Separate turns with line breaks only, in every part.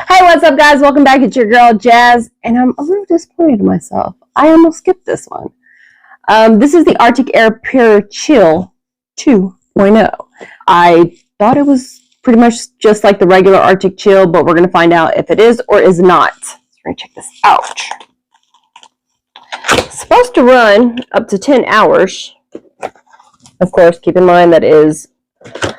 Hey, what's up, guys? Welcome back. It's your girl, Jazz, and I'm a little disappointed in myself. I almost skipped this one. This is the Arctic Air Pure Chill 2.0. I thought it was pretty much just like the regular Arctic Chill, but we're going to find out if it is or is not. So we're going to check this out. It's supposed to run up to 10 hours. Of course, keep in mind that is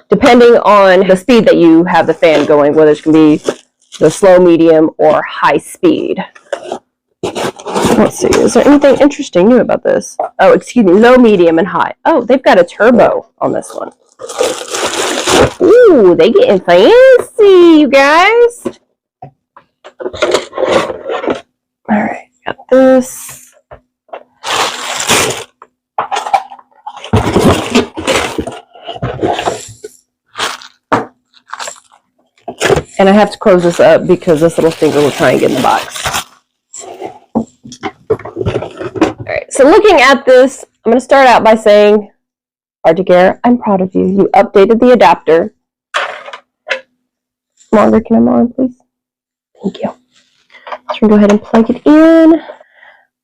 depending on the speed that you have the fan going, whether it's going to be the slow, medium, or high speed. Let's see, is there anything interesting new about this? Oh, excuse me, low, medium, and high. Oh, they've got a turbo on this one. Ooh, they getting fancy, you guys. All right, got this. And I have to close this up because this little finger will try and get in the box. All right, so looking at this, I'm going to start out by saying, Arctic Air, I'm proud of you. You updated the adapter. Margaret, can I have on, please? Thank you. So we're going to go ahead and plug it in.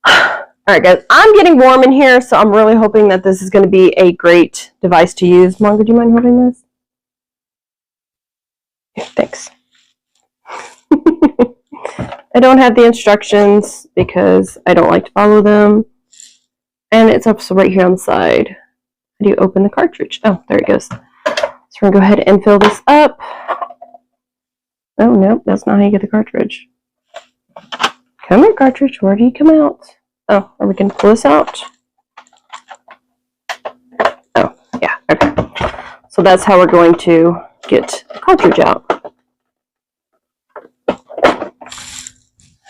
All right, guys, I'm getting warm in here, so I'm really hoping that this is going to be a great device to use. Margaret, do you mind holding this? Yeah, thanks. I don't have the instructions because I don't like to follow them. And it's up right here on the side. How do you open the cartridge? Oh, there it goes. So we're going to go ahead and fill this up. Oh, no, that's not how you get the cartridge. Come here, cartridge. Where do you come out? Oh, are we going to pull this out? Oh, yeah, okay. So that's how we're going to get the cartridge out.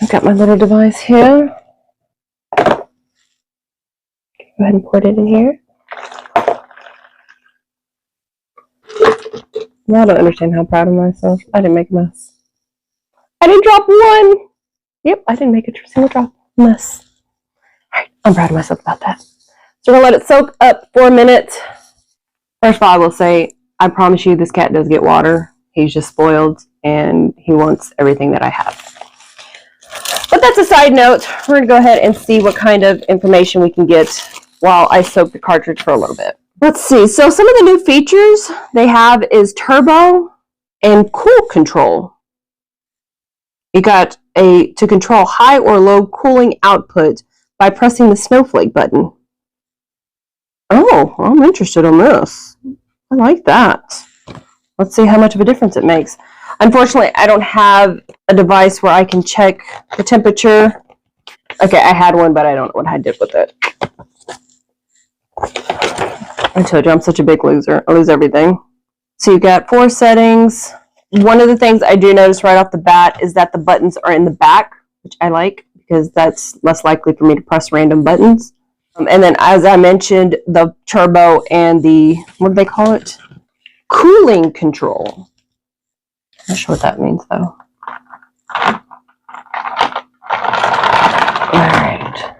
I've got my little device here. Go ahead and put it in here. Now I don't understand how proud of myself. I didn't make a mess. I didn't drop one. Yep, I didn't make a single drop mess. All right, I'm proud of myself about that. So we're going to let it soak up for a minute. First of all, I will say, I promise you this cat does get water. He's just spoiled, and he wants everything that I have. But that's a side note. We're going to go ahead and see what kind of information we can get while I soak the cartridge for a little bit. Let's see. So some of the new features they have is turbo and cool control. You got to control high or low cooling output by pressing the snowflake button. Oh, I'm interested in this. I like that. Let's see how much of a difference it makes. Unfortunately, I don't have a device where I can check the temperature. Okay, I had one, but I don't know what I did with it. I told you I'm such a big loser. I lose everything. So you got 4 settings. One of the things I do notice right off the bat is that the buttons are in the back, which I like because that's less likely for me to press random buttons. And then, as I mentioned, the turbo and the, what do they call it? Cooling control. I'm not sure what that means, though. All right.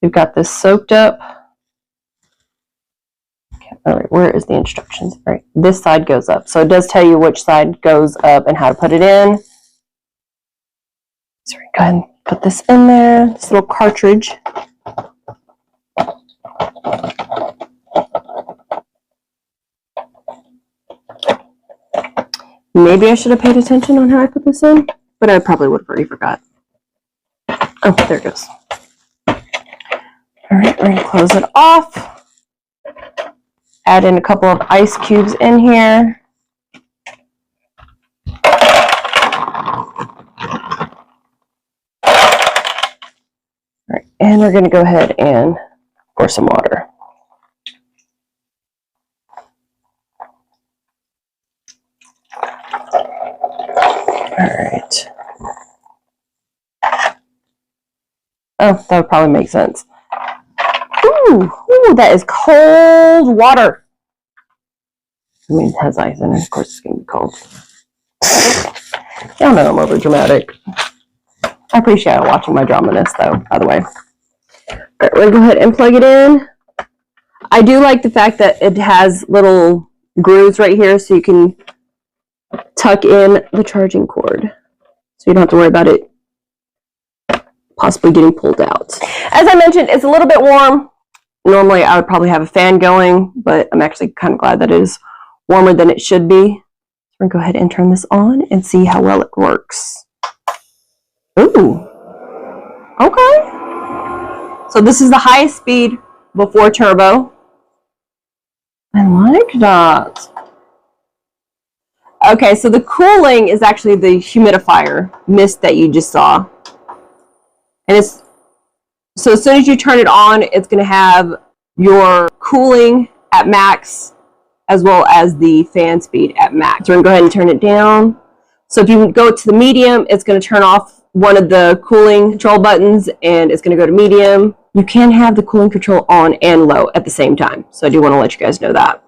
We've got this soaked up. Okay, all right, where is the instructions? All right, this side goes up. So it does tell you which side goes up and how to put it in. So we're going to go ahead and put this in there, this little cartridge. Maybe I should have paid attention on how I put this in, but I probably would have already forgot. Oh, there it goes. All right, we're going to close it off. Add in a couple of ice cubes in here. All right, and we're going to go ahead and pour some water. All right. Oh, that would probably make sense. Ooh, that is cold water. I mean, it has ice in it. Of course, it's going to be cold. Y'all know I'm over dramatic. I appreciate watching my dramaness, though, by the way. All right, we're going to go ahead and plug it in. I do like the fact that it has little grooves right here, so you can tuck in the charging cord, so you don't have to worry about it possibly getting pulled out. As I mentioned, it's a little bit warm. Normally I would probably have a fan going, but I'm actually kind of glad that it is warmer than it should be. So we're going to go ahead and turn this on and see how well it works. Ooh. Okay. So this is the highest speed before turbo. I like that. Okay, so the cooling is actually the humidifier mist that you just saw. And it's, so as soon as you turn it on, it's going to have your cooling at max as well as the fan speed at max. So we're going to go ahead and turn it down. So if you go to the medium, it's going to turn off one of the cooling control buttons and it's going to go to medium. You can have the cooling control on and low at the same time. So I do want to let you guys know that.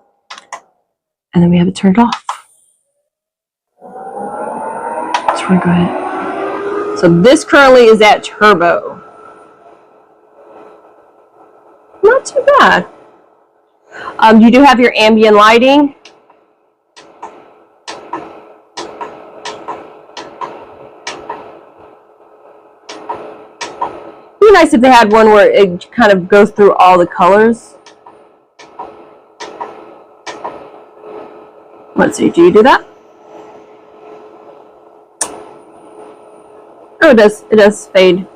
And then we have it turned off. So we're going to go ahead. So this currently is at turbo. Not too bad. You do have your ambient lighting. It'd be nice if they had one where it kind of goes through all the colors. Let's see, do you do that? Oh, it does fade,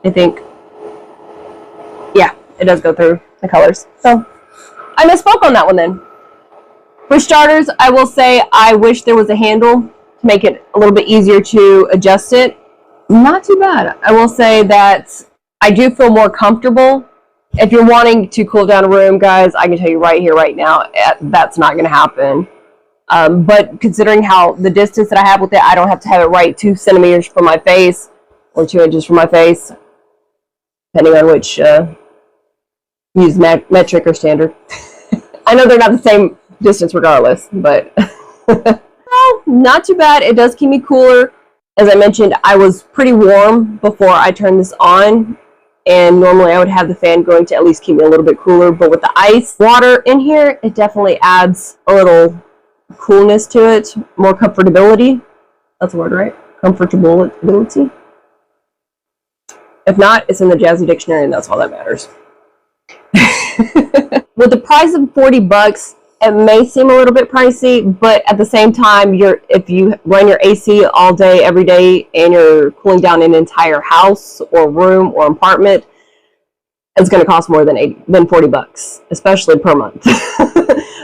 I think. Yeah, it does go through the colors. So I misspoke on that one then. For starters, I will say I wish there was a handle to make it a little bit easier to adjust it. Not too bad. I will say that I do feel more comfortable. If you're wanting to cool down a room, guys, I can tell you right here, right now, that's not going to happen. But considering how the distance that I have with it, I don't have to have it right 2 centimeters from my face or 2 inches from my face, depending on which use metric or standard. I know they're not the same distance regardless, but well, not too bad. It does keep me cooler. As I mentioned, I was pretty warm before I turned this on, and normally I would have the fan going to at least keep me a little bit cooler, but with the ice water in here, it definitely adds a little coolness to it, more comfortability. That's the word, right? Comfortability. If not, it's in the Jazzy dictionary, and that's all that matters. With the price of $40, it may seem a little bit pricey, but at the same time, if you run your AC all day, every day, and you're cooling down an entire house or room or apartment, it's going to cost more than $40, especially per month.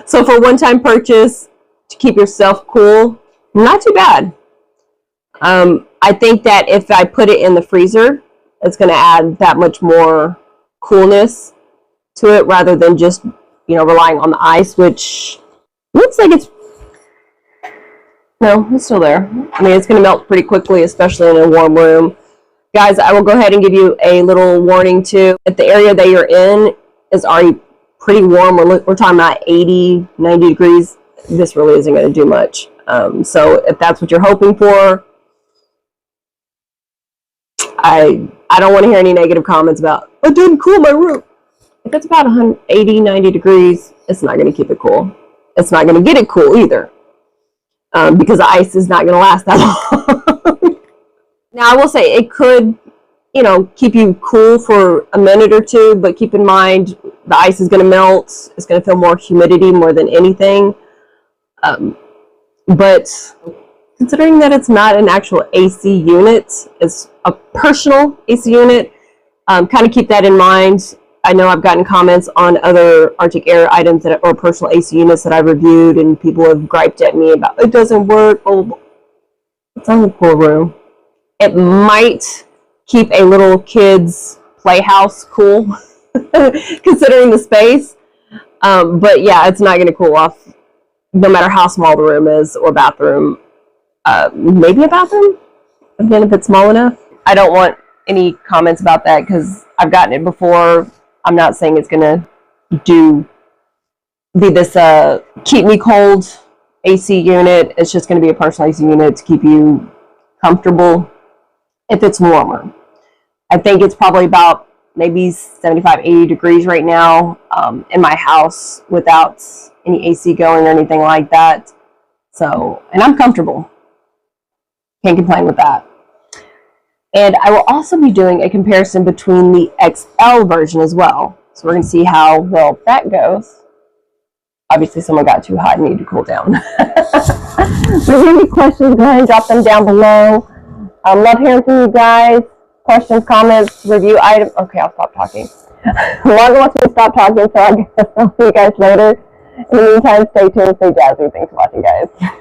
So for one-time purchase, to keep yourself cool, not too bad. I think that if I put it in the freezer, it's going to add that much more coolness to it rather than just, relying on the ice, which looks like it's still there. I mean, it's going to melt pretty quickly, especially in a warm room. Guys, I will go ahead and give you a little warning too. If the area that you're in is already pretty warm, we're talking about 80, 90 degrees, this really isn't going to do much. So if that's what you're hoping for, I don't want to hear any negative comments about, I didn't cool my room. If it's about 80, 90 degrees, it's not going to keep it cool. It's not going to get it cool either. Because the ice is not going to last that long. Now, I will say it could, keep you cool for a minute or two, but keep in mind the ice is going to melt. It's going to feel more humidity more than anything. But considering that it's not an actual AC unit, it's a personal AC unit, kind of keep that in mind. I know I've gotten comments on other Arctic Air items or personal AC units that I've reviewed, and people have griped at me about it doesn't work. Oh, it's not a cool room. It might keep a little kid's playhouse cool, considering the space. But yeah, it's not going to cool off no matter how small the room is or bathroom. Maybe a bathroom, again, if it's small enough. I don't want any comments about that because I've gotten it before. I'm not saying it's going to be this keep me cold AC unit. It's just going to be a personal AC unit to keep you comfortable if it's warmer. I think it's probably about maybe 75, 80 degrees right now in my house without any AC going or anything like that. So, and I'm comfortable. Can't complain with that. And I will also be doing a comparison between the XL version as well. So we're going to see how well that goes. Obviously, someone got too hot and needed to cool down. If you have any questions, go ahead and drop them down below. Love hearing from you guys. Questions, comments, review items. Okay, I'll stop talking. Margaret wants me to stop talking, so I guess I'll see you guys later. In the meantime, stay tuned, stay jazzy. Thanks for watching, guys.